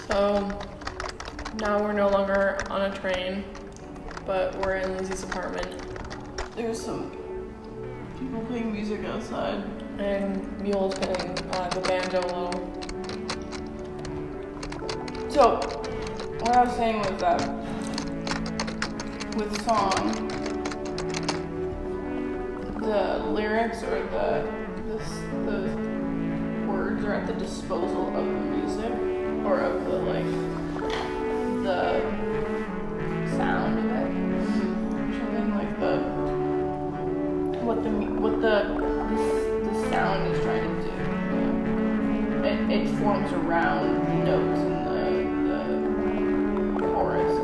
So now we're no longer on a train, but we're in Lindsey's apartment. There's some people playing music outside. And Mule's playing the banjo a little. So, what I was saying was that with song, the lyrics or the words are at the disposal of the music, or of the sound of it. Something like what the sound is trying to do. It forms around the notes and the chorus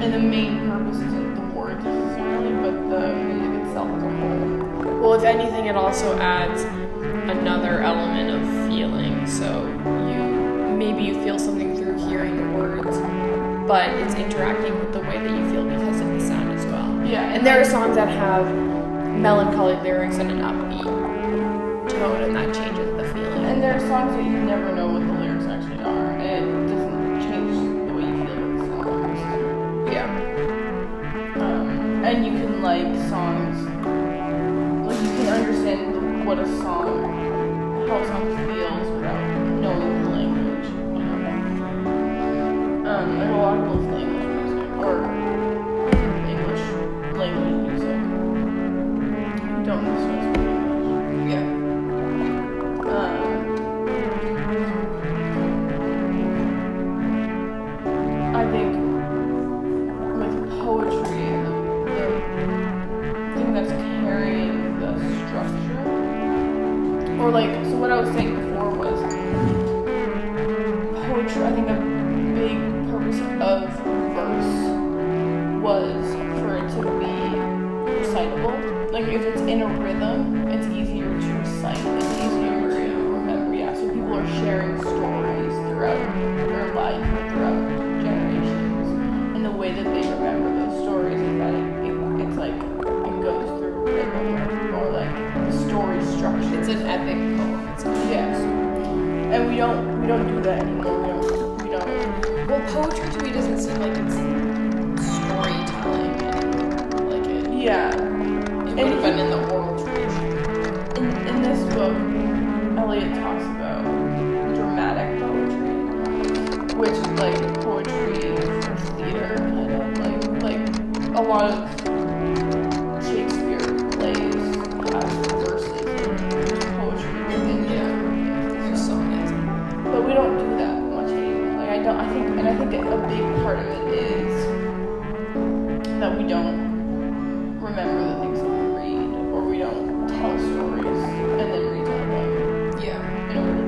and and the main purpose isn't the words necessarily, but the music itself as a whole. Well, if anything, it also adds another element of feeling. So maybe you feel something through hearing the words, but it's interacting with the way that you feel because of the sound as well. Yeah. And there are songs that have melancholy lyrics and an upbeat tone, and that changes the feeling. And there are songs that you never know what the lyrics actually are, and it doesn't change the way you feel with the songs. Yeah. And you can like songs, like you can understand what a song, how a song feels without knowing the language, you know? Like a lot of people listen to English music, or English language music. Don't necessarily speak English. Yeah. I think with poetry, the thing that's carrying the structure, or so what I was saying before was poetry. I think a big purpose of verse was for it to be recitable. Like if it's in a rhythm, it's easier to recite. It's easier to remember. Yeah. So people are sharing stories throughout their life or throughout generations, and the way that they remember those stories is that it's like it goes through rhythm or like the story structure. It's an epic poem. Yes. And we don't do that anymore. We don't. Well, poetry to me doesn't seem like it's storytelling anymore. Like it. Yeah. It would have been in the oral tradition. In this book, Eliot talks about dramatic poetry, which is like poetry for theater, kind of like a lot of Shakespeare plays have verses and there's poetry within There's songs. But we don't do that much anymore. I think a big part of it is that we don't remember the things that we read, or we don't tell stories and then retell them. Yeah. In order,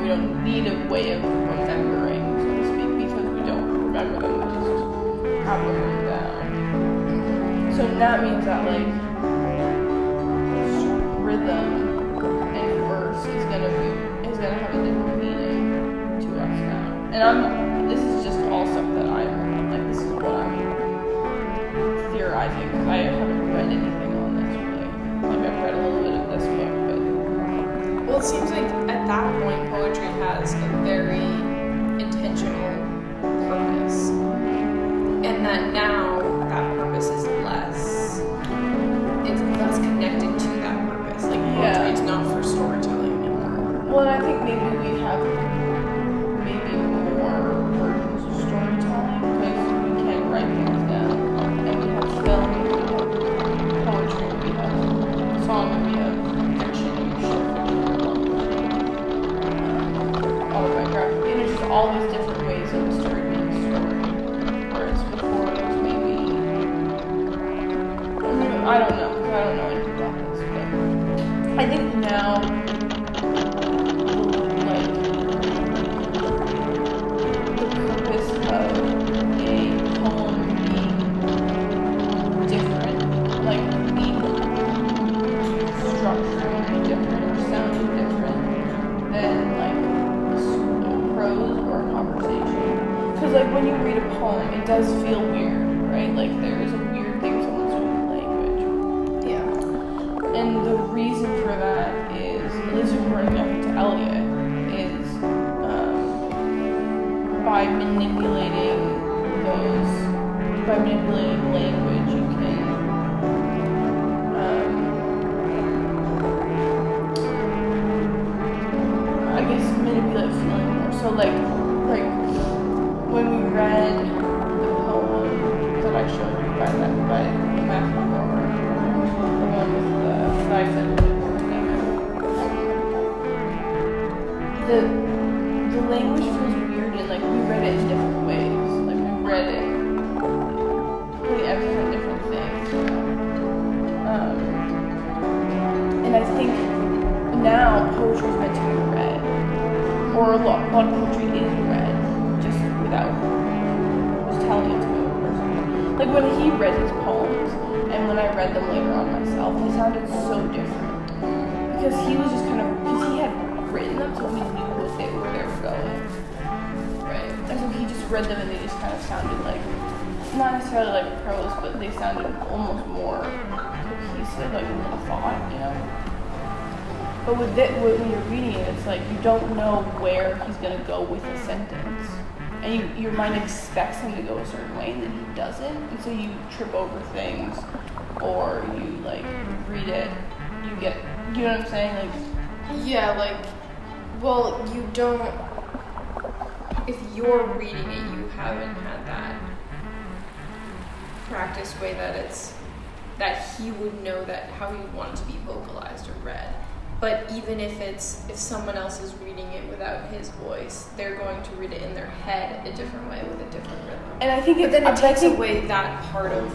we don't need a way of remembering, so to speak, because we don't remember them. We just have them written down. So that means that rhythm and verse is gonna have a different meaning to us now. And this is just all stuff that this is what I'm theorizing, because I haven't read anything on this really. I've read a little bit of this book, but Well, it seems like at that point, poetry has a very intentional purpose, and that now that purpose is it's less connected to that purpose. Like poetry is not for storytelling anymore. Well, and I think maybe we have more versions of storytelling because we can write things down, and we have film, we have poetry, we have song, we have fiction, we have short autobiographic, and it's just all these different ways of the story being a story. Whereas before it was maybe, I don't know, because I don't know anything about this, but I think now, the purpose of a poem being different, being structurally different or sounding different than prose or a conversation. Because when you read a poem, it does feel weird, right? There is a weird thing to someone's language. Yeah. And the reason for that is, at least according to Eliot, is manipulating language, you can I guess manipulate feeling more. So like when we read the poem that I showed you by the math performer, the one with the guys that the language feels weird, and like we read it in different ways. Like we read it putting emphasis on different things. And I think now poetry is meant to be read, or a lot of poetry is read, just without just telling it to another person. Like when he read his poems, and when I read them later on myself, they sounded so different because he was just because he had written them, so he knew where they were going. Right. And so he just read them, and they just kind of sounded like, not necessarily like prose, but they sounded almost more cohesive, like a thought, you know? But with it, when you're reading it, it's like you don't know where he's going to go with a sentence. And your mind expects him to go a certain way, and then he doesn't. And so you trip over things, or you, like, read it, you know what I'm saying? Like, yeah, like, well, you don't, if you're reading it, you haven't had that practice way that he would know that how he would want it to be vocalized or read. But even if someone else is reading it without his voice, they're going to read it in their head a different way with a different rhythm. And I think it takes away that part of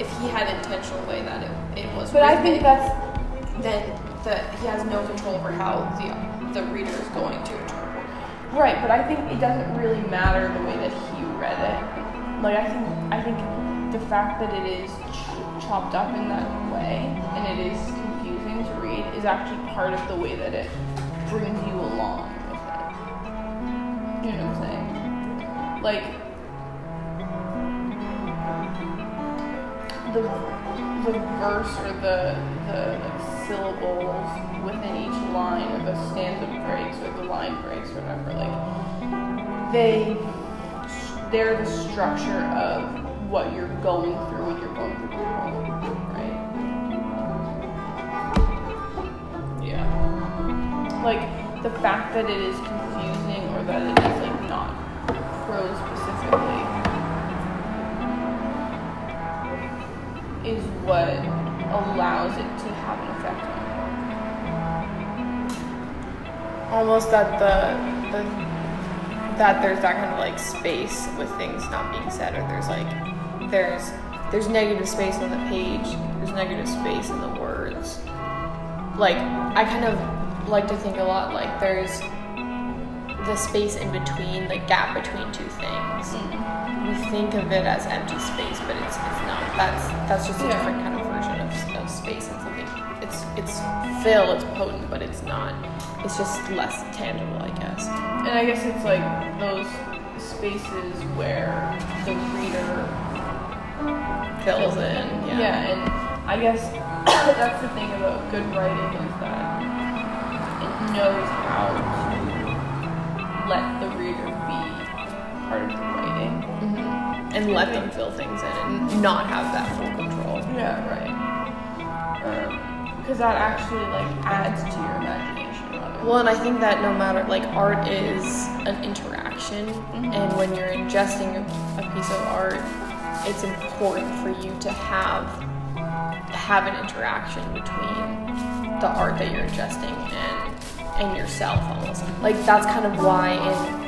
if he had intentional way that it was. But rhythmic, I think then he has no control over how the reader is going to interpret it. Right, but I think it doesn't really matter the way that he read it. Like I think the fact that it is chopped up in that way and it is confusing to read is actually part of the way that it brings you along with it. You know what I'm saying? Like the verse or the syllables within each line, or the stanza breaks or the line breaks or whatever, like they're the structure of what you're going through when you're going through the poem, right? Yeah. Like the fact that it is confusing, or that it is like not prose specifically, is what allows it to have an effect on you. Almost that that there's that kind of like space with things not being said, or there's negative space on the page, there's negative space in the words. Like I kind of like to think a lot like there's the space in between, the gap between two things. We think of it as empty space, but it's not. That's just a different kind of version of space and something. It's fill, it's potent, but it's not. It's just less tangible, I guess. And I guess it's like those spaces where the reader fills in. Yeah, and I guess that's the thing about good writing, is that it knows how to let the reader be part of the writing. Mm-hmm. And let them fill things in and not have that full control. Yeah, right. Because that actually like adds to your imagination. Well, and I think that no matter, like, art is an interaction, and when you're ingesting a piece of art, it's important for you to have an interaction between the art that you're ingesting and yourself, almost. Like, that's kind of why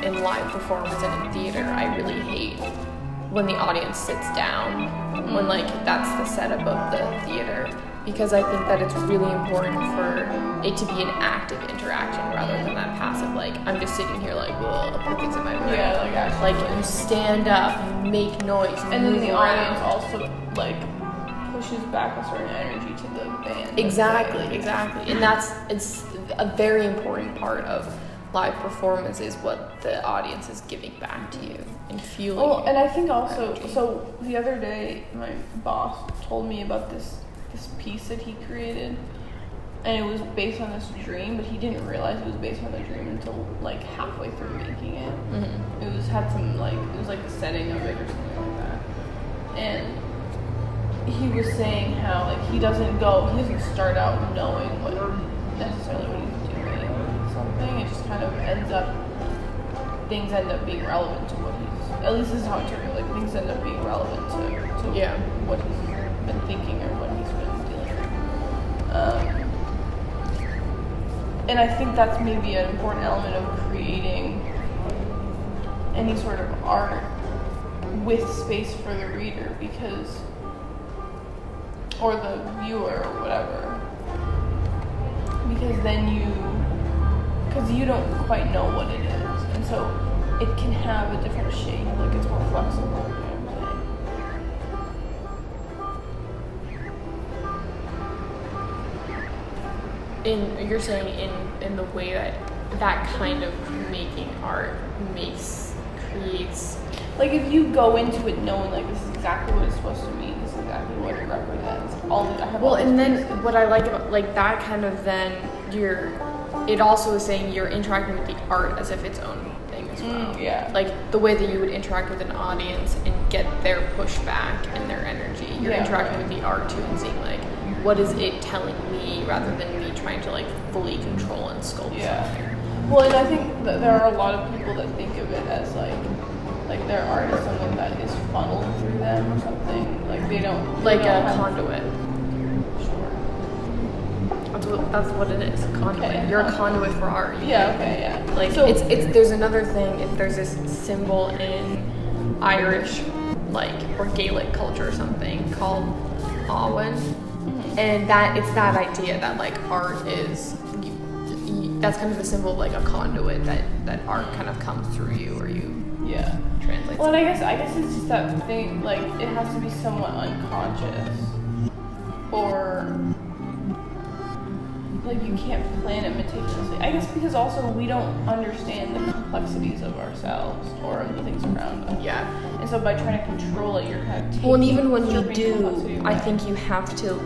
in live performance and in theater, I really hate when the audience sits down, when, like, that's the setup of the theater. Because I think that it's really important for it to be an active interaction rather than that passive, like, I'm just sitting here like, well, I'll put things in my brain. Yeah, like actually. Like, you stand up, you make noise, and then the audience also, like, pushes back a certain energy to the band. Exactly. And it's a very important part of live performance, is what the audience is giving back to you and feeling. Well, and I think also, so the other day, my boss told me about this piece that he created, and it was based on this dream, but he didn't realize it was based on the dream until like halfway through making it. Mm-hmm. It was like the setting of it or something like that. And he was saying how like he doesn't start out knowing what necessarily what he's doing or something. It just kind of things end up being relevant to what he's, at least this is how I interpret it, like things end up being relevant to what he's been thinking or what he's been dealing with. And I think that's maybe an important element of creating any sort of art with space for the reader, because, or the viewer or whatever, because then you don't quite know what it is, and so it can have a different shape, like it's more flexible, you know what I'm saying? You're saying in the way that kind of making art creates, like if you go into it knowing like this is exactly what it's supposed to mean, this is exactly what it represents, then what I like about like that kind of, then it also is saying you're interacting with the art as if its own thing as well. Yeah. Like the way that you would interact with an audience and get their pushback and their energy. You're interacting with the art too and seeing like, what is it telling me, rather than me trying to like fully control and sculpt something. Well, and I think that there are a lot of people that think of it as like their art is something that is funneled through them or something. Like they don't like a conduit. Sure. That's what it is. A conduit. Okay. You're a conduit for art. Like so, it's there's another thing. There's this symbol in Irish, like, or Gaelic culture or something called Awen, and it's that idea that like art is. That's kind of a symbol of like a conduit that art kind of comes through you, or you translate. Well, and I guess it's just that thing, like it has to be somewhat unconscious, or like you can't plan it meticulously. I guess because also we don't understand the complexities of ourselves or of the things around us. Yeah. And so by trying to control it, you're kind of taking. Well, and even when you do, I think you have to.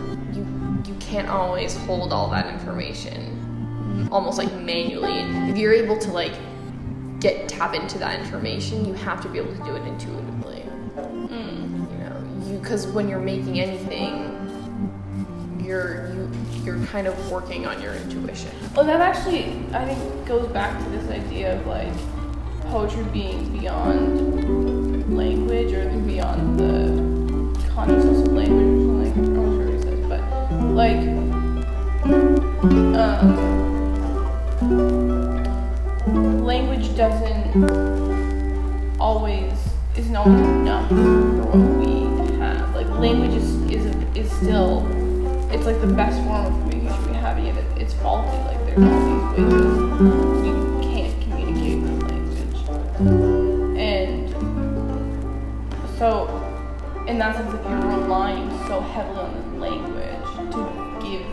You can't always hold all that information. Almost like manually. If you're able to like tap into that information, you have to be able to do it intuitively. You know, because when you're making anything, you're kind of working on your intuition. Well, that actually I think goes back to this idea of like poetry being beyond language, or beyond the consciousness of language or something. I'm not sure what it says, but like language isn't always enough for what we have. Like language is still, it's like the best form of communication we have, yet it's faulty. Like there's all these ways you can't communicate with language, and so in that sense, if you're relying so heavily on the language to give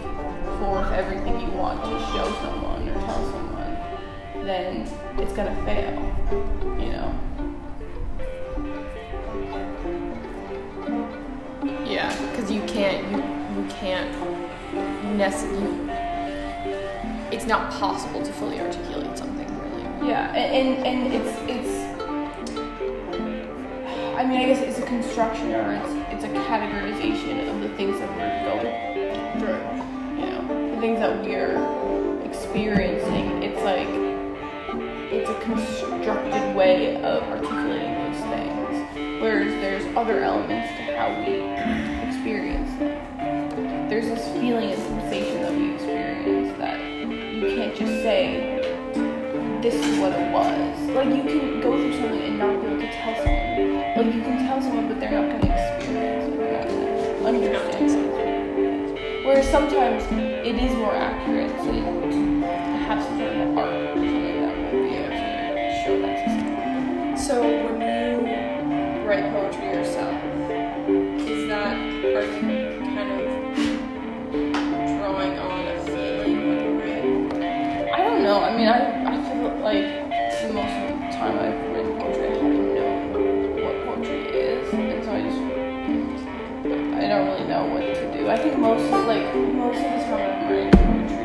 forth everything you want to show someone or tell someone, then it's gonna fail, you know? Yeah, because you can't it's not possible to fully articulate something, really. Yeah, and it's I mean, I guess it's a construction, or it's a categorization of the things that we're going through, you know, the things that we're experiencing. It's like, it's a constructed way of articulating those things, whereas there's other elements to how we experience them. There's this feeling and sensation that we experience that you can't just say, this is what it was. Like, you can go through something and not be able to tell someone. Like, you can tell someone, but they're not going to experience it. They're not going to understand it. Whereas sometimes it is more accurate to have some sort of art or something that will be able to show that to someone. So when you write poetry yourself, are you kind of drawing on a feeling when you write? I don't know. I mean, I feel like most of the time I've written poetry, I haven't known what poetry is, and so I don't really know what to do. I think most of the time I'm writing poetry,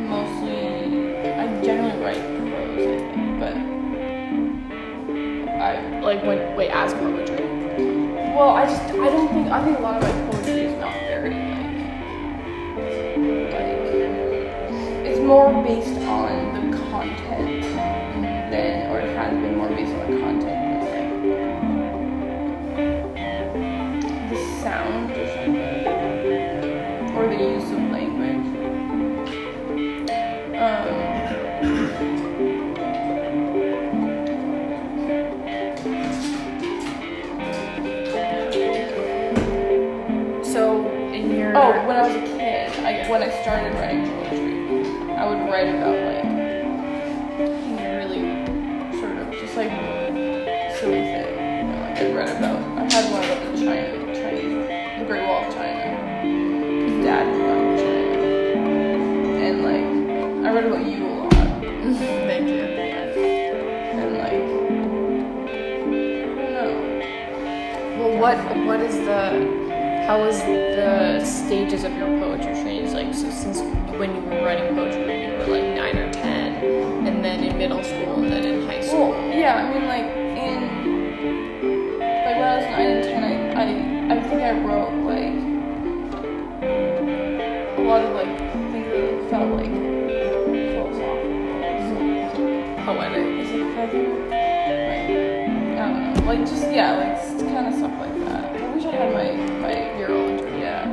poetry, I generally write prose, I think, but as poetry? Well, I think a lot of my poetry is not very, it's more based on the content or it has been more based on the content than, the sound or something, or the use of language. When I was a kid, when I started writing poetry, I would write about really sort of just silly thing. I read about. I had one about the Great Wall of China. His dad had gone to China, and I read about you a lot. Thank you. And I don't know. Well, how was the stages of your poetry training? So since when you were writing poetry, you were 9 or 10, and then in middle school, and then in high school. Well, yeah, I mean, when I was 9 and 10, I think I wrote a lot of things that felt philosophical, poetic. Is it feather? I don't know, just kind of stuff like that. I wish I had my your Aldrich. Yeah.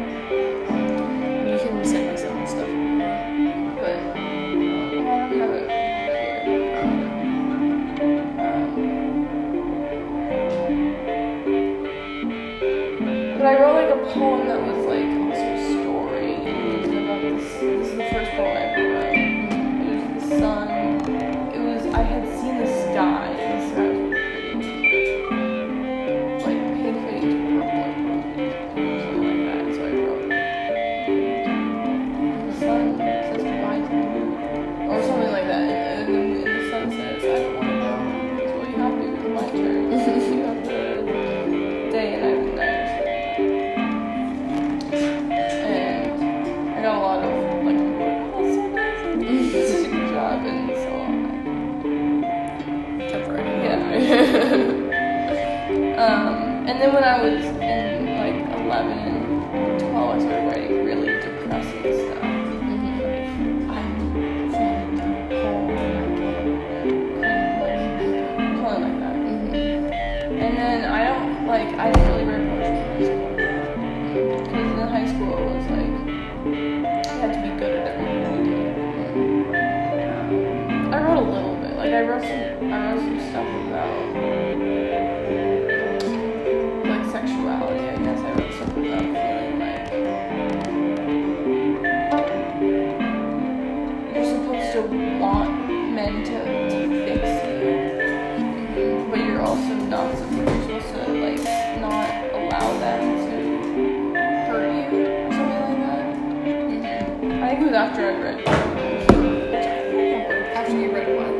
You can send me some stuff. But I don't have it here. But I wrote a poem that was also a story. It was about this is the first poem I ever wrote. It was the sun. I had seen the sky. The sky was pink fading to purple and rosy. Something like that. So I wrote the sun says goodbye to the moon. Or something like that. And the sun says, I don't want to know. Because what you have to do is my turn. You have the day and I have the night. And I got a lot of that's so nice. Such a good job and so on. Yeah. And then when I was in 11 and 12, I started writing really depressing stuff. I'm falling down a hole and something like that. And then I didn't really write poetry in high school. Because in high school it was you had to be good at everything you did. I wrote a little bit. I wrote some stuff about sexuality. I guess I wrote something about feeling you're supposed to want men to fix you, but you're also not supposed to not allow them to hurt you or something like that. I think it was after I read. After you read what?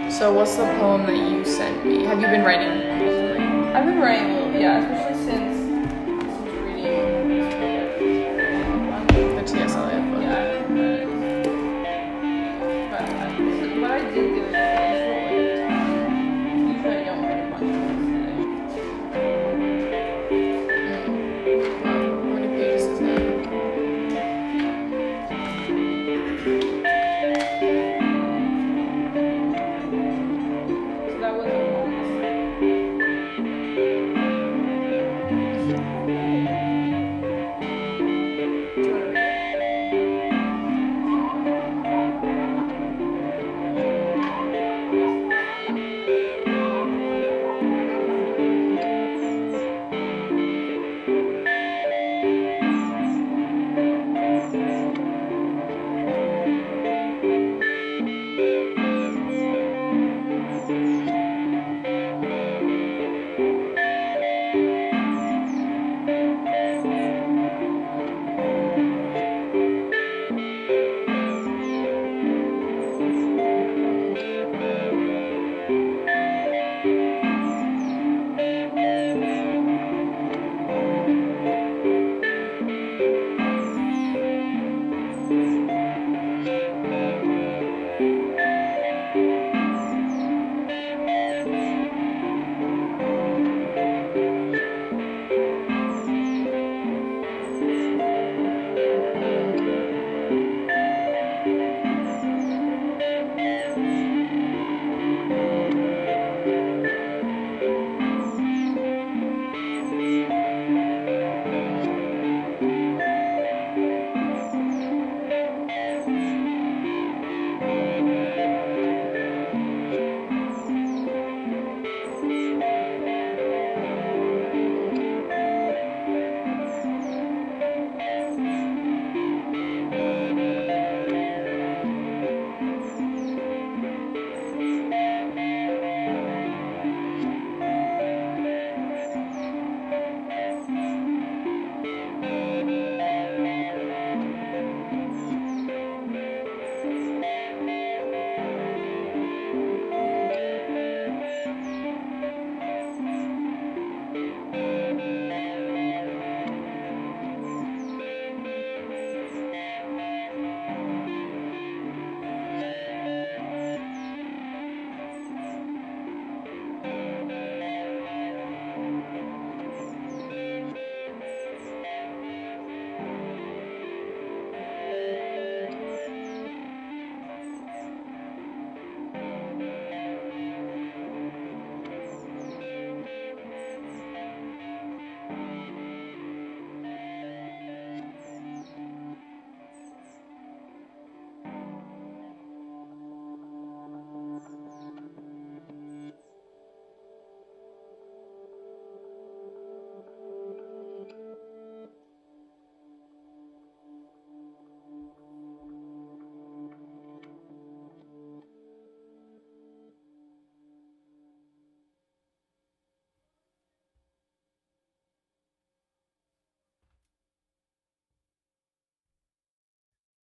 So what's the poem that you sent me? Have you been writing recently? I've been writing a little, yeah, especially